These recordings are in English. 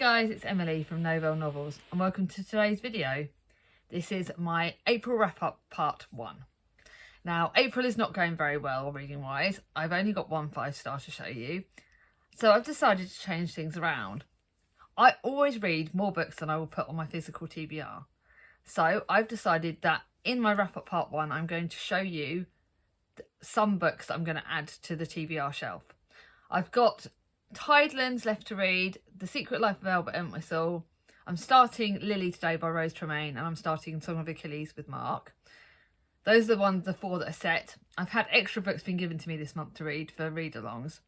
Guys, it's Emily from Novel Novels and welcome to today's video. This is my April wrap-up part 1. Now, April is not going very well reading wise. I've only got one 5-star to show you. So I've decided to change things around. I always read more books than I will put on my physical TBR. So I've decided that in my wrap-up part 1, I'm going to show you some books that I'm going to add to the TBR shelf. I've got Tidelands left to read, The Secret Life of Albert Entwistle. I'm starting Lily today by Rose Tremaine, and I'm starting Song of Achilles with Mark. Those are the 4 that are set. I've had extra books being given to me this month to read for read-alongs,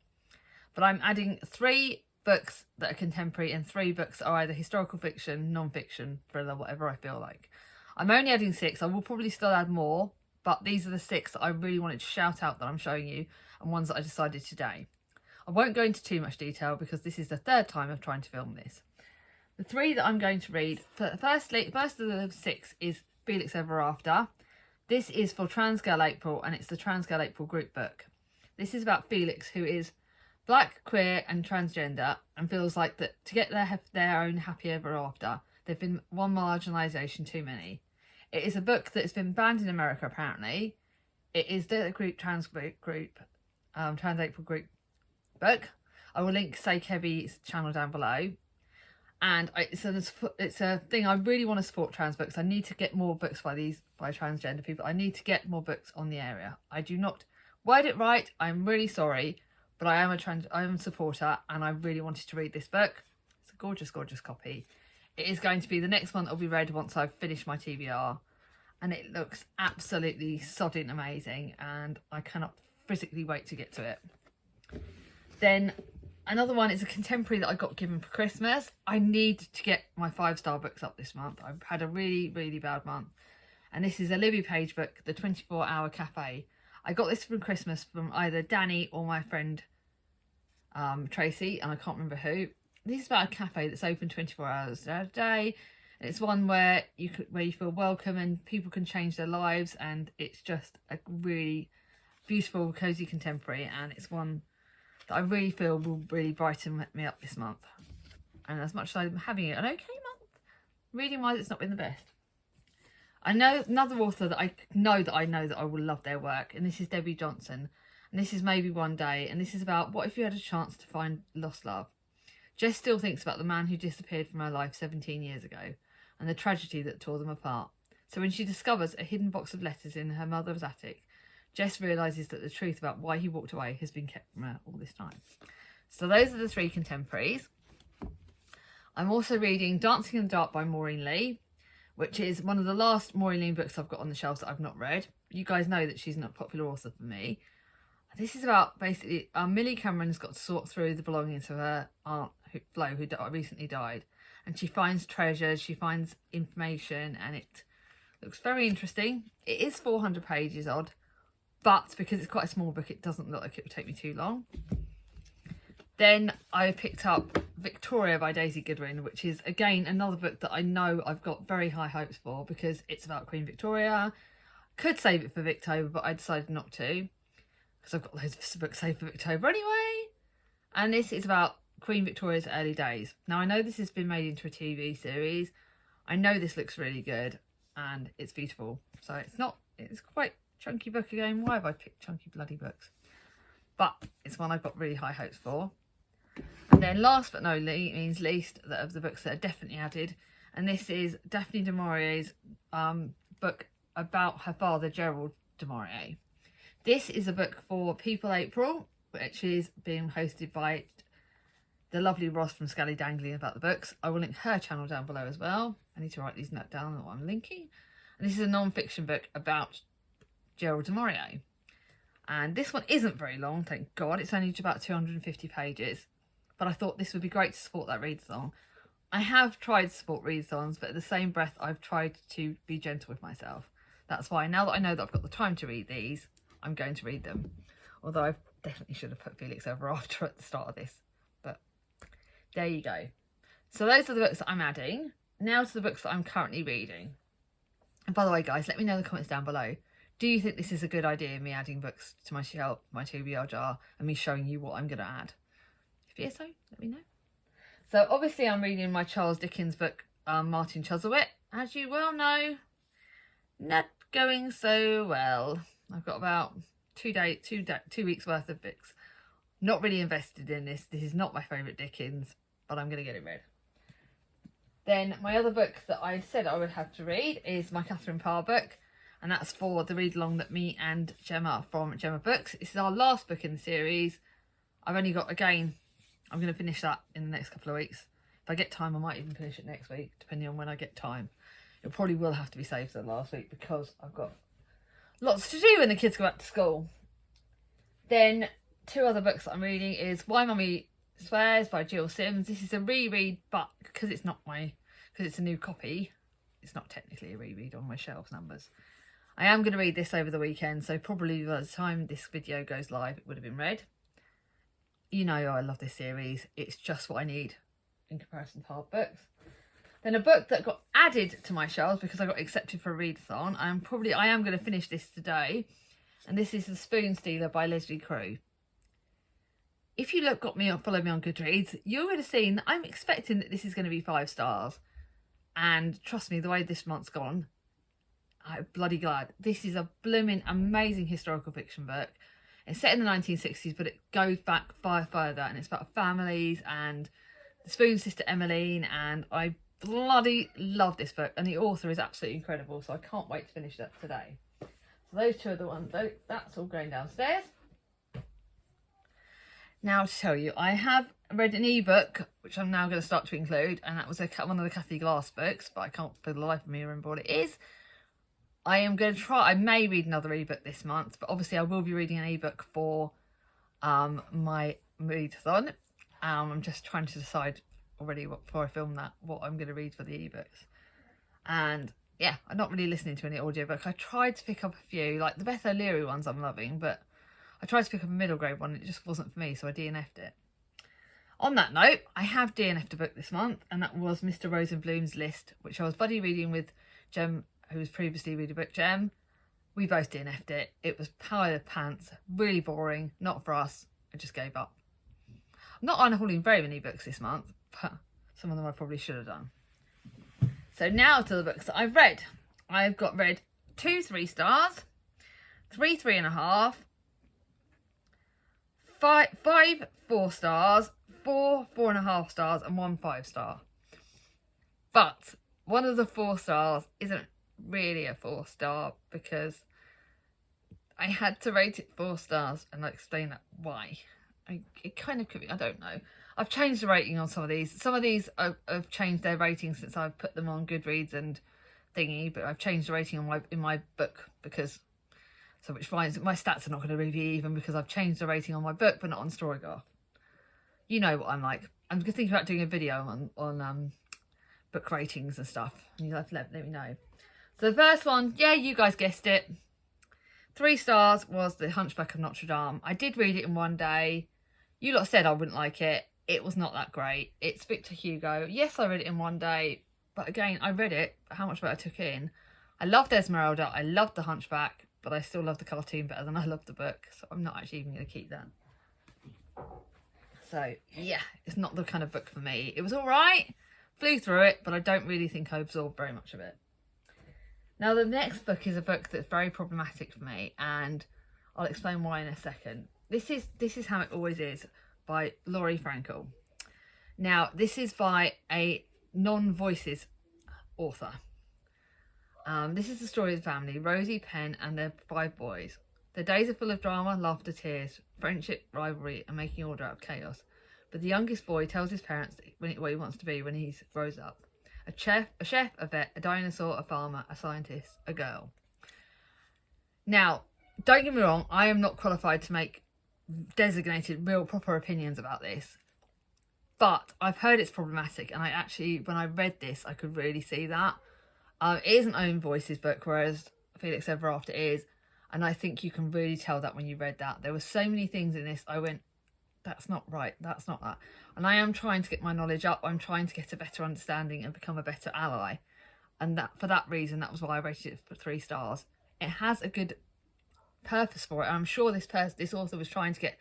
but I'm adding 3 books that are contemporary and 3 books that are either historical fiction, non-fiction, thriller, whatever I feel like. I'm only adding 6. I will probably still add more, but these are the 6 that I really wanted to shout out that I'm showing you, and ones that I decided today. I won't go into too much detail because this is the 3rd time of trying to film this. The 3 that I'm going to read, first of the 6 is Felix Ever After. This is for Transgirl April, and it's the Transgirl April group book. This is about Felix, who is black, queer and transgender, and feels like that to get their own happy ever after, they've been one marginalisation too many. It is a book that has been banned in America apparently. It is the group Trans April group book. I will link Say Kevy's channel down below, and it's a thing I really want to support trans books. I need to get more books by transgender people. I need to get more books on the area. I do not word it right. I'm really sorry, but I am a supporter, and I really wanted to read this book. It's a gorgeous copy. It is going to be the next one that will be read once I've finished my TBR, and it looks absolutely sodding amazing, and I cannot physically wait to get to it. Then another one is a contemporary that I got given for Christmas. I need to get my 5-star books up this month. I've had a really bad month. And this is a Libby Page book, The 24-Hour Cafe. I got this from Christmas from either Danny or my friend Tracy, and I can't remember who. This is about a cafe that's open 24 hours a day. And it's one where you feel welcome and people can change their lives, and it's just a really beautiful, cosy contemporary, and it's one that I really feel will really brighten me up this month. And as much as I'm having an okay month, reading wise it's not been the best. I know another author that I know that I will love their work, and this is Debbie Johnson, and this is Maybe One Day, and this is about what if you had a chance to find lost love. Jess still thinks about the man who disappeared from her life 17 years ago and the tragedy that tore them apart. So when she discovers a hidden box of letters in her mother's attic, Jess realises that the truth about why he walked away has been kept from her all this time. So those are the 3 contemporaries. I'm also reading Dancing in the Dark by Maureen Lee, which is one of the last Maureen Lee books I've got on the shelves that I've not read. You guys know that she's not a popular author for me. This is about basically Millie Cameron's got to sort through the belongings of her aunt Flo, who recently died. And she finds treasures, she finds information, and it looks very interesting. It is 400 pages odd, but because it's quite a small book, it doesn't look like it would take me too long. Then I picked up Victoria by Daisy Goodwin, which is, again, another book that I know I've got very high hopes for because it's about Queen Victoria. Could save it for Victober, but I decided not to because I've got loads of books saved for Victober anyway. And this is about Queen Victoria's early days. Now, I know this has been made into a TV series. I know this looks really good and it's beautiful. So it's quite chunky book again. Why have I picked chunky bloody books? But it's one I've got really high hopes for. And then last but not least of the books that are definitely added, and this is Daphne du Maurier's book about her father Gerald du Maurier. This is a book for People April, which is being hosted by the lovely Ross from Scally Dangling about the books. I will link her channel down below as well. I need to write these notes down that I'm linking. And this is a non-fiction book about Gerald du Maurier. And this one isn't very long, thank God. It's only about 250 pages. But I thought this would be great to support that readathon. I have tried to support readathons, but at the same breath, I've tried to be gentle with myself. That's why now that I know that I've got the time to read these, I'm going to read them. Although I definitely should have put Felix Ever After at the start of this. But there you go. So those are the books that I'm adding. Now to the books that I'm currently reading. And by the way, guys, let me know in the comments down below. Do you think this is a good idea, me adding books to my shelf, my TBR jar, and me showing you what I'm going to add? If yes, so let me know. So obviously I'm reading my Charles Dickens book, Martin Chuzzlewit. As you well know, not going so well. I've got about 2 weeks worth of books. Not really invested in this. This is not my favourite Dickens, but I'm going to get it read. Then my other book that I said I would have to read is my Catherine Parr book, and that's for the read along that me and Gemma from Gemma Books. This is our last book in the series. I've only got, again, I'm going to finish that in the next couple of weeks. If I get time, I might even finish it next week, depending on when I get time. It probably will have to be saved for the last week because I've got lots to do when the kids go back to school. Then 2 other books that I'm reading is Why Mummy Swears by Jill Sims. This is a reread, but because it's a new copy, it's not technically a reread on my shelves numbers. I am going to read this over the weekend, so probably by the time this video goes live, it would have been read. You know I love this series. It's just what I need in comparison to hard books. Then a book that got added to my shelves because I got accepted for a readathon. I am going to finish this today. And this is The Spoon Stealer by Leslie Crew. If you follow me on Goodreads, you would have seen that I'm expecting that this is going to be 5 stars. And trust me, the way this month's gone, I'm bloody glad. This is a blooming amazing historical fiction book. It's set in the 1960s, but it goes back far further, and it's about families and the Spoon sister Emmeline, and I bloody love this book, and the author is absolutely incredible, so I can't wait to finish that today. So those 2 are the ones, that's all going downstairs. Now to tell you, I have read an ebook, which I'm now going to start to include, and that was one of the Kathy Glass books, but I can't for the life of me remember what it is. I may read another ebook this month, but obviously I will be reading an ebook for my readathon. I'm just trying to decide already before I film that what I'm going to read for the ebooks. And yeah, I'm not really listening to any audiobook. I tried to pick up a few, like the Beth O'Leary ones I'm loving, but I tried to pick up a middle grade one and it just wasn't for me, so I DNF'd it. On that note, I have DNF'd a book this month, and that was Mr. Rosenblum's List, which I was buddy reading with Jem, who was previously reading book Gem. We both DNF'd it. It was pile of pants, really boring, not for us. I just gave up. I'm not unhauling very many books this month, but some of them I probably should have done. So now to the books that I've read. I've got read 2 3 stars, 3 3.5, 5 4 stars, 4 4.5 stars, and 1 5 star. But one of the 4 stars isn't really a 4 star because I had to rate it 4 stars, and I'll explain that why. It kind of could be, I don't know. I've changed the rating on some of these. Some of these have changed their rating since I've put them on Goodreads and thingy, but I've changed the rating in my book because, so which finds my stats are not going to really be even because I've changed the rating on my book but not on Storygraph. You know what I'm like. I'm thinking about doing a video on book ratings and stuff, and you'll have to let me know. So the first one, yeah, you guys guessed it, 3 stars, was The Hunchback of Notre Dame. I did read it in one day. You lot said I wouldn't like it. It was not that great. It's Victor Hugo. Yes, I read it in one day, but again, I read it, how much of it I took in. I loved Esmeralda. I loved The Hunchback, but I still love the cartoon better than I love the book, so I'm not actually even going to keep that. So yeah, it's not the kind of book for me. It was all right, flew through it, but I don't really think I absorbed very much of it. Now the next book is a book that's very problematic for me, and I'll explain why in a second. This is How It Always Is by Laurie Frankel. Now this is by a non-voices author. This is the story of the family, Rosie, Penn and their 5 boys. Their days are full of drama, laughter, tears, friendship, rivalry and making order out of chaos. But the youngest boy tells his parents what he wants to be when he grows up. A chef, a vet, a dinosaur, a farmer, a scientist, a girl. Now, don't get me wrong, I am not qualified to make designated real proper opinions about this. But I've heard it's problematic, and I actually, when I read this, I could really see that. It is an own voices book, whereas Felix Ever After is. And I think you can really tell that when you read that. There were so many things in this, I went, that's not right, that's not that. And I am trying to get my knowledge up. I'm trying to get a better understanding and become a better ally. And that, for that reason, that was why I rated it for 3 stars. It has a good purpose for it. I'm sure this author was trying to get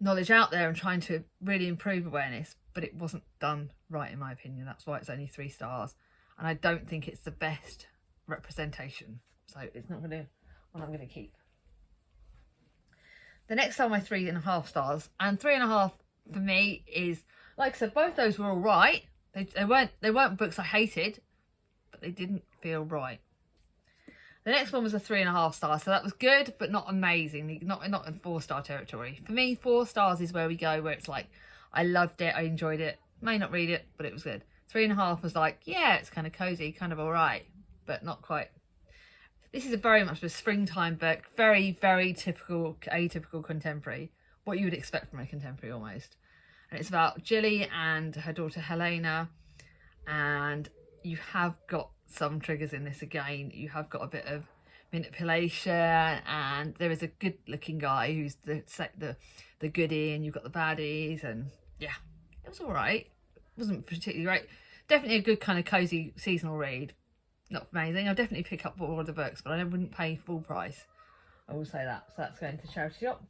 knowledge out there and trying to really improve awareness, but it wasn't done right in my opinion. That's why it's only 3 stars, and I don't think it's the best representation, so it's not gonna one I'm gonna keep. The next are my 3.5 stars, and 3.5 for me is, like I said, both those were all right. They weren't books I hated, but they didn't feel right. The next one was a 3.5 star, so that was good, but not amazing. Not in 4-star territory. For me, 4 stars is where we go, where it's like, I loved it, I enjoyed it, may not read it, but it was good. 3.5 was like, yeah, it's kind of cozy, kind of all right, but not quite. This is a very much a springtime book, very, very typical, atypical contemporary, what you would expect from a contemporary almost. And it's about Jilly and her daughter Helena, and you have got some triggers in this again. You have got a bit of manipulation, and there is a good looking guy who's the goodie, and you've got the baddies, and yeah, it was all right. It wasn't particularly great. Definitely a good kind of cozy seasonal read. Not amazing. I'll definitely pick up all of the books, but I wouldn't pay full price. I will say that. So that's going to charity shop.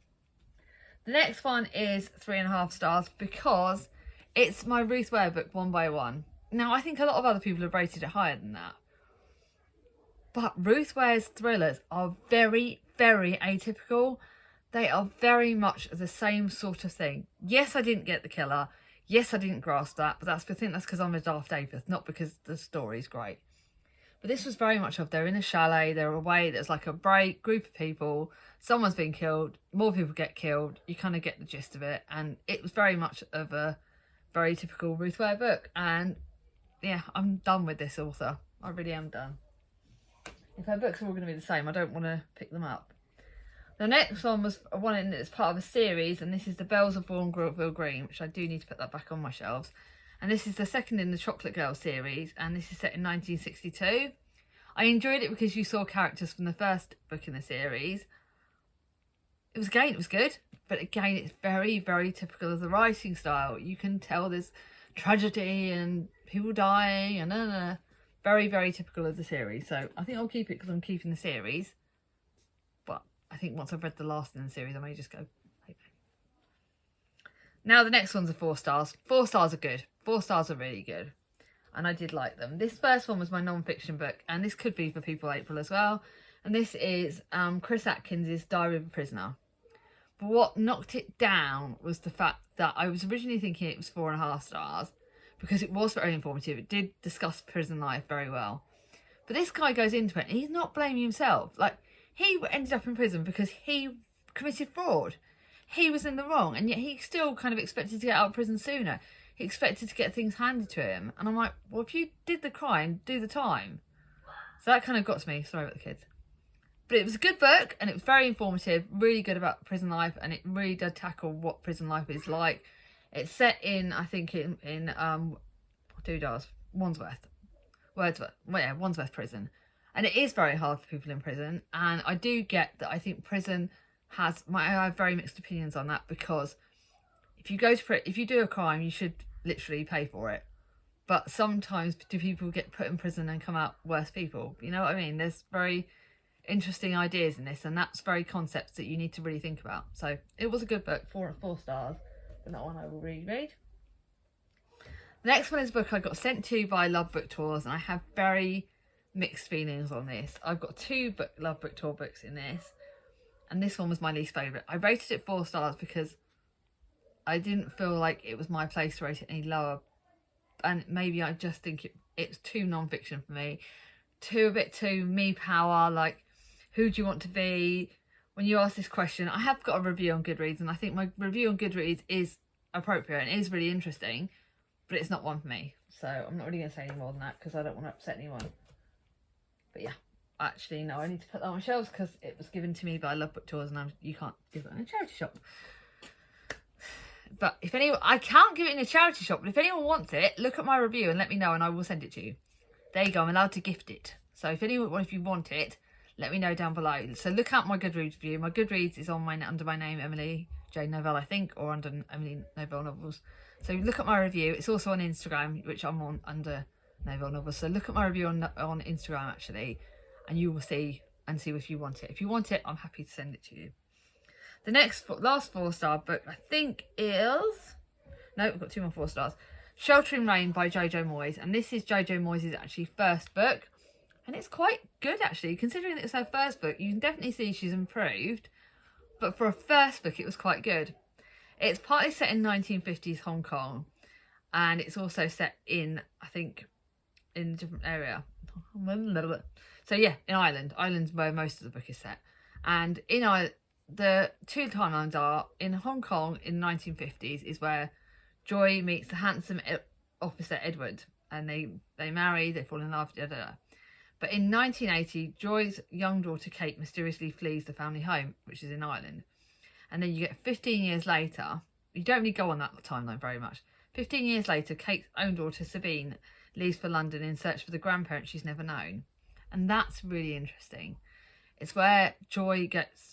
The next one is 3.5 stars because it's my Ruth Ware book, One by One. Now, I think a lot of other people have rated it higher than that. But Ruth Ware's thrillers are very, very atypical. They are very much the same sort of thing. Yes, I didn't get the killer. Yes, I didn't grasp that. But I think that's because I'm a daft apeth, not because the story's great. But this was very much of, they're in a chalet, they're away, there's like a break, group of people, someone's been killed, more people get killed, you kind of get the gist of it. And it was very much of a very typical Ruth Ware book. And yeah, I'm done with this author. I really am done. If her books are all going to be the same, I don't want to pick them up. The next one was one that's part of a series, and this is The Bells of Bourneville Green, which I do need to put that back on my shelves. And this is the second in the Chocolate Girl series, and this is set in 1962. I enjoyed it because you saw characters from the first book in the series. It was good, but again, it's very, very typical of the writing style. You can tell there's tragedy and people dying and very, very typical of the series. So I think I'll keep it because I'm keeping the series. But I think once I've read the last in the series, I may just go. Now the next one's a 4 stars. 4 stars are good. 4 stars are really good. And I did like them. This first one was my non-fiction book, and this could be for people April as well. And this is Chris Atkins's Diary of a Prisoner. But what knocked it down was the fact that I was originally thinking it was 4.5 stars because it was very informative. It did discuss prison life very well. But this guy goes into it and he's not blaming himself. Like, he ended up in prison because he committed fraud. He was in the wrong, and yet he still kind of expected to get out of prison sooner. He expected to get things handed to him. And I'm like, well, if you did the crime, do the time. So that kind of got to me. Sorry about the kids. But it was a good book, and it was very informative, really good about prison life, and it really did tackle what prison life is like. It's set in, I think, in Wandsworth prison. And it is very hard for people in prison. And I do get that. I think prison I have very mixed opinions on that, because if you do a crime, you should literally pay for it. But sometimes do people get put in prison and come out worse people? You know what I mean? There's very interesting ideas in this, and that's very concepts that you need to really think about. So it was a good book, 4 stars, but not one I will reread. The next one is a book I got sent to by Love Book Tours, and I have very mixed feelings on this. I've got 2 Love Book Tour books in this, and this one was my least favourite. I rated it 4 stars because I didn't feel like it was my place to rate it any lower, and maybe I just think it's too non-fiction for me, a bit too me power, like, who do you want to be? When you ask this question, I have got a review on Goodreads, and I think my review on Goodreads is appropriate and is really interesting, but it's not one for me. So I'm not really going to say any more than that because I don't want to upset anyone. But yeah, actually, no, I need to put that on my shelves because it was given to me by Love Book Tours, and you can't give it in a charity shop. But if anyone, I can't give it in a charity shop, but if anyone wants it, look at my review and let me know, and I will send it to you. There you go, I'm allowed to gift it. So if you want it, let me know down below. So look out my Goodreads review. My Goodreads is on under my name, Emily J Novelle, I think, or under Emily Novelle Novels. So look at my review. It's also on Instagram, which I'm on under Novelle Novels. So look at my review on Instagram, actually, and you will see if you want it. If you want it, I'm happy to send it to you. The last 4-star book, I think, is... No, we've got 2 more 4 stars. Sheltering Rain by Jojo Moyes. And this is Jojo Moyes' actually first book. And it's quite good, actually. Considering it's her first book, you can definitely see she's improved. But for a first book, it was quite good. It's partly set in 1950s Hong Kong. And it's also set in, I think, in a different area. So yeah, in Ireland. Ireland's where most of the book is set. And in Ireland, the 2 timelines are in Hong Kong in the 1950s is where Joy meets the handsome officer Edward, and they marry, they fall in love, da, da, da. But in 1980, Joy's young daughter Kate mysteriously flees the family home, which is in Ireland. And then you get 15 years later, you don't really go on that timeline very much. 15 years later, Kate's own daughter Sabine leaves for London in search for the grandparents she's never known. And that's really interesting. It's where Joy gets...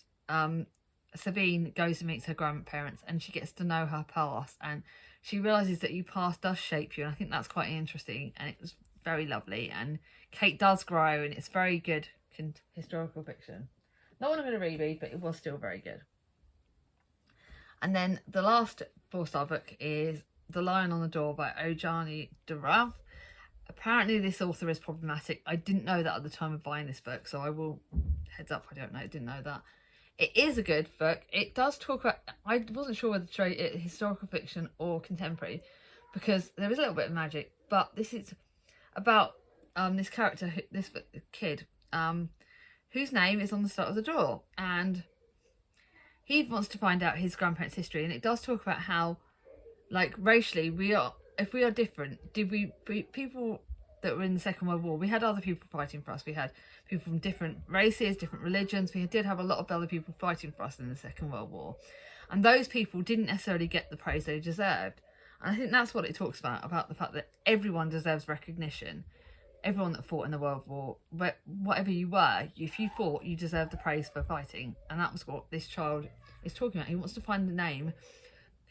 Sabine goes and meets her grandparents, and she gets to know her past, and she realises that your past does shape you, and I think that's quite interesting, and it was very lovely, and Kate does grow, and it's very good historical fiction. Not one I'm going to reread, but it was still very good. And then the last 4-star book is The Lion on the Door by Ojani Durav. Apparently this author is problematic. I didn't know that at the time of buying this book, so I will... Heads up, I didn't know that. It is a good book. It does talk about... I wasn't sure whether to trade it historical fiction or contemporary, because there is a little bit of magic. But this is about this character, this kid, whose name is on the start of the door. And he wants to find out his grandparents' history. And it does talk about how, like, racially, if we are different, did we... People that were in the Second World War, we had other people fighting for us. We had people from different races, different religions. We did have a lot of other people fighting for us in the Second World War. And those people didn't necessarily get the praise they deserved. And I think that's what it talks about the fact that everyone deserves recognition. Everyone that fought in the World War, whatever you were, if you fought, you deserved the praise for fighting. And that was what this child is talking about. He wants to find the name.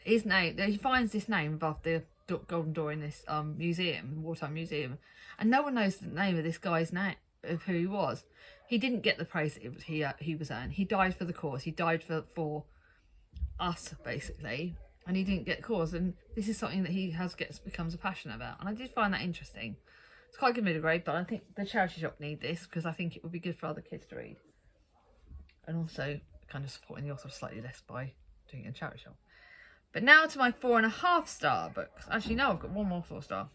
His name, he finds this name above the golden door in this museum, wartime museum, and no one knows the name of this guy's name, of who he was. He didn't get the praise he was earned. He died for the cause. He died for us, basically, and he didn't get the cause. And this is something that he becomes a passion about. And I did find that interesting. It's quite a good middle grade, but I think the charity shop need this because I think it would be good for other kids to read, and also kind of supporting the author slightly less by doing it in a charity shop. But now to my 4.5-star books. Actually, no, I've got one more 4-star.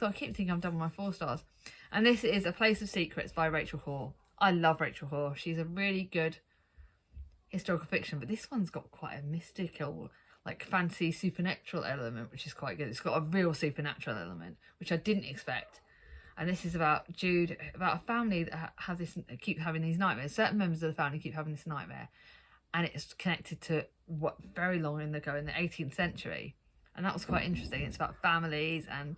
I keep thinking I'm done with my 4 stars. And this is A Place of Secrets by Rachel Hoare. I love Rachel Hoare. She's a really good historical fiction, but this one's got quite a mystical, like, fancy supernatural element, which is quite good. It's got a real supernatural element, which I didn't expect. And this is about Jude, about a family that keep having these nightmares. Certain members of the family keep having this nightmare. And it's connected to what very long ago in the 18th century. And that was quite interesting. It's about families and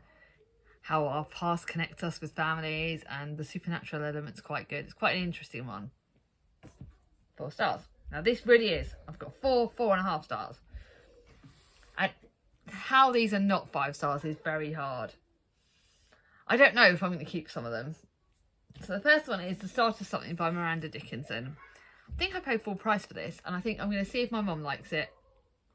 how our past connects us with families, and the supernatural element's quite good. It's quite an interesting one. 4 stars. Now this really is. I've got 4.5 stars. And how these are not 5 stars is very hard. I don't know if I'm going to keep some of them. So the first one is The Start of Something by Miranda Dickinson. I think I paid full price for this, and I think I'm going to see if my mum likes it.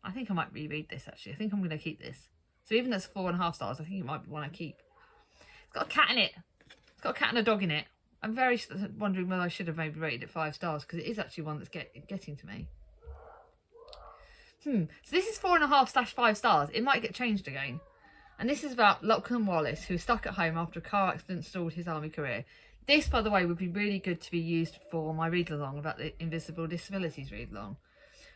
I think I might reread this, actually. I think I'm going to keep this. So even though it's 4.5 stars, I think it might be one I keep. It's got a cat in it. It's got a cat and a dog in it. I'm very wondering whether I should have maybe rated it 5 stars, because it is actually one that's getting to me. So this is 4.5/5 stars. It might get changed again. And this is about Lachlan Wallace, who is stuck at home after a car accident stalled his army career. This, by the way, would be really good to be used for my read-along about the Invisible Disabilities read-along.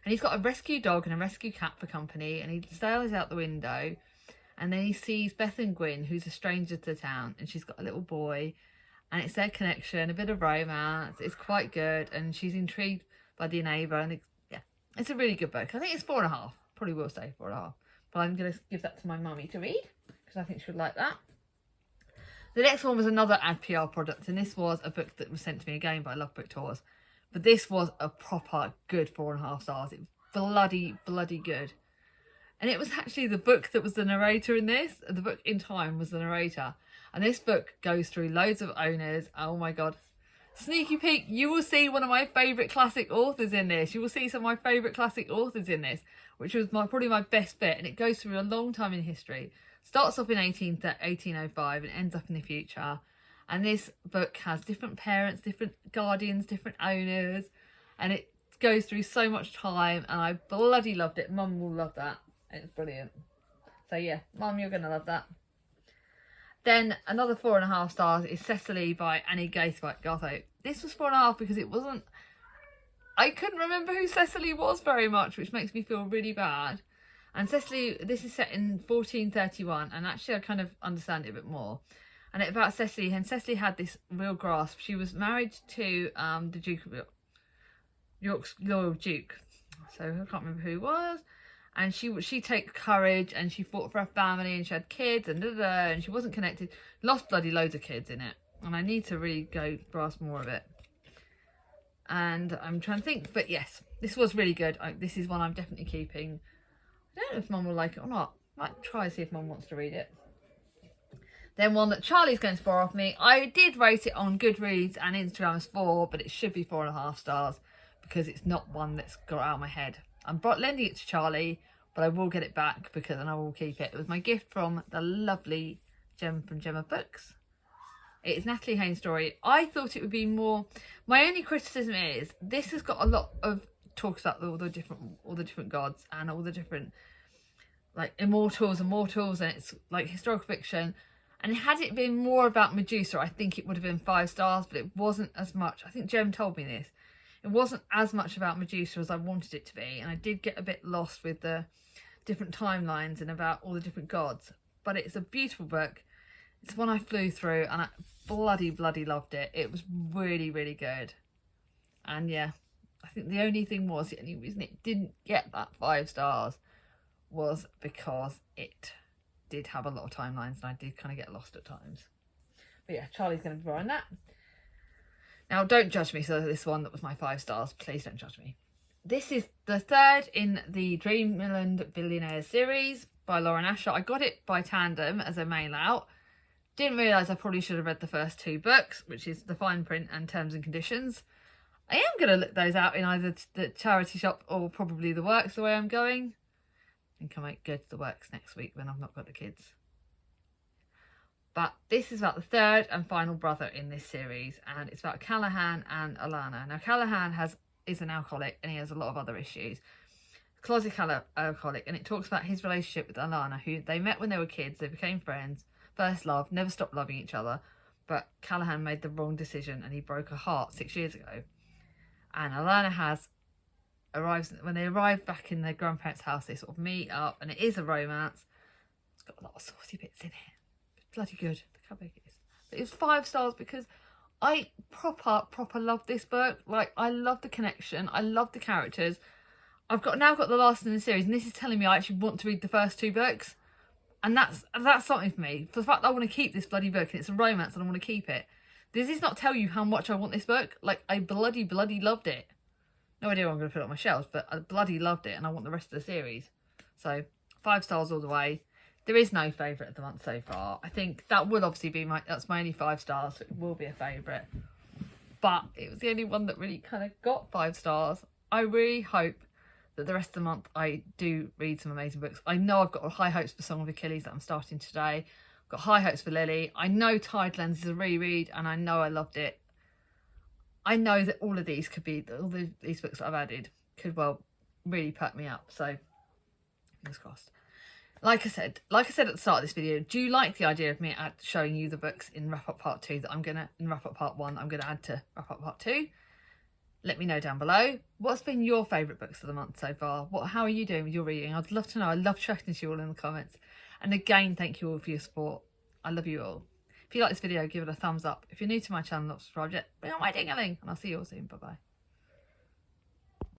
And he's got a rescue dog and a rescue cat for company, and he sails out the window, and then he sees Beth and Gwyn, who's a stranger to the town, and she's got a little boy, and it's their connection, a bit of romance. It's quite good, and she's intrigued by the neighbour, and it's a really good book. I think it's 4.5. Probably will say 4.5. But I'm going to give that to my mummy to read, because I think she would like that. The next one was another ad PR product, and this was a book that was sent to me again by Love Book Tours. But this was a proper good 4.5 stars. It was bloody good. And it was actually the book that was the narrator in this. The book in time was the narrator. And this book goes through loads of owners. Oh my God. Sneaky peek, you will see one of my favourite classic authors in this. You will see some of my favourite classic authors in this, which was probably my best bit, and it goes through a long time in history. Starts off in 1805 and ends up in the future. And this book has different parents, different guardians, different owners, and it goes through so much time, and I bloody loved it. Mum will love that. It's brilliant. So yeah, Mum, you're going to love that. Then another 4.5 stars is Cecily by Annie Gaithwaite. This was 4.5 because it wasn't... I couldn't remember who Cecily was very much, which makes me feel really bad. And Cecily, this is set in 1431, and actually I kind of understand it a bit more. And it's about Cecily, and Cecily had this real grasp. She was married to the Duke of York's loyal Duke. So I can't remember who he was. And she take courage, and she fought for her family, and she had kids, and and she wasn't connected. Lost bloody loads of kids in it, and I need to really go grasp more of it. And I'm trying to think, but yes, this was really good. This is one I'm definitely keeping. I don't know if Mum will like it or not. Might try and see if Mum wants to read it. Then one that Charlie's going to borrow off me. I did rate it on Goodreads and Instagram as 4, but it should be 4.5 stars because it's not one that's got out of my head. I'm lending it to Charlie, but I will get it back because and I will keep it. It was my gift from the lovely Gem from Gemma Books. It is Natalie Haynes' story. I thought it would be more... My only criticism is this has got a lot of talks about all the different gods and all the different like immortals and mortals, and it's like historical fiction. And had it been more about Medusa, I think it would have been 5 stars, but it wasn't as much. I think Gem told me this. It wasn't as much about Medusa as I wanted it to be, and I did get a bit lost with the different timelines and about all the different gods. But it's a beautiful book. It's one I flew through, and I bloody loved it. It was really, really good. And yeah, I think the only thing was, the only reason it didn't get that 5 stars was because it did have a lot of timelines, and I did kind of get lost at times. But yeah, Charlie's going to be borrowing that. Now, don't judge me. So this one that was my 5 stars, please don't judge me. This is the 3rd in the Dreamland Billionaires series by Lauren Asher. I got it by tandem as a mail out. Didn't realise I probably should have read the first 2 books, which is the fine print and terms and conditions. I am going to look those out in either the charity shop or probably the works the way I'm going. I think I might go to the works next week when I've not got the kids. But this is about the 3rd and final brother in this series, and it's about Callahan and Alana. Now, Callahan is an alcoholic, and he has a lot of other issues. Closet alcoholic, and it talks about his relationship with Alana, who they met when they were kids. They became friends, first love, never stopped loving each other. But Callahan made the wrong decision, and he broke her heart 6 years ago. And Alana when they arrive back in their grandparents' house, they sort of meet up, and it is a romance. It's got a lot of saucy bits in it. Bloody good. Look how big it is. But it's 5 stars because I proper love this book. Like, I love the connection. I love the characters. I've now got the last in the series, and this is telling me I actually want to read the first 2 books. And that's something for me. For the fact that I want to keep this bloody book, and it's a romance, and I want to keep it. Does this not tell you how much I want this book? Like, I bloody loved it. No idea where I'm going to put it on my shelves, but I bloody loved it, and I want the rest of the series. So, 5 stars all the way. There is no favourite of the month so far. I think that will obviously be that's my only 5 stars, so it will be a favourite. But it was the only one that really kind of got 5 stars. I really hope that the rest of the month I do read some amazing books. I know I've got high hopes for Song of Achilles that I'm starting today. I've got high hopes for Lily. I know Tidelands is a reread, and I know I loved it. I know that all of these these books that I've added could well really perk me up. So, fingers crossed. Like I said at the start of this video, do you like the idea of me showing you the books in Wrap Up Part 2 that in Wrap Up Part 1 I'm going to add to Wrap Up Part 2? Let me know down below. What's been your favourite books of the month so far? How are you doing with your reading? I'd love to know. I love chatting to you all in the comments. And again, thank you all for your support. I love you all. If you like this video, give it a thumbs up. If you're new to my channel, not subscribed yet, bring on my ding-a-ling. And I'll see you all soon. Bye-bye.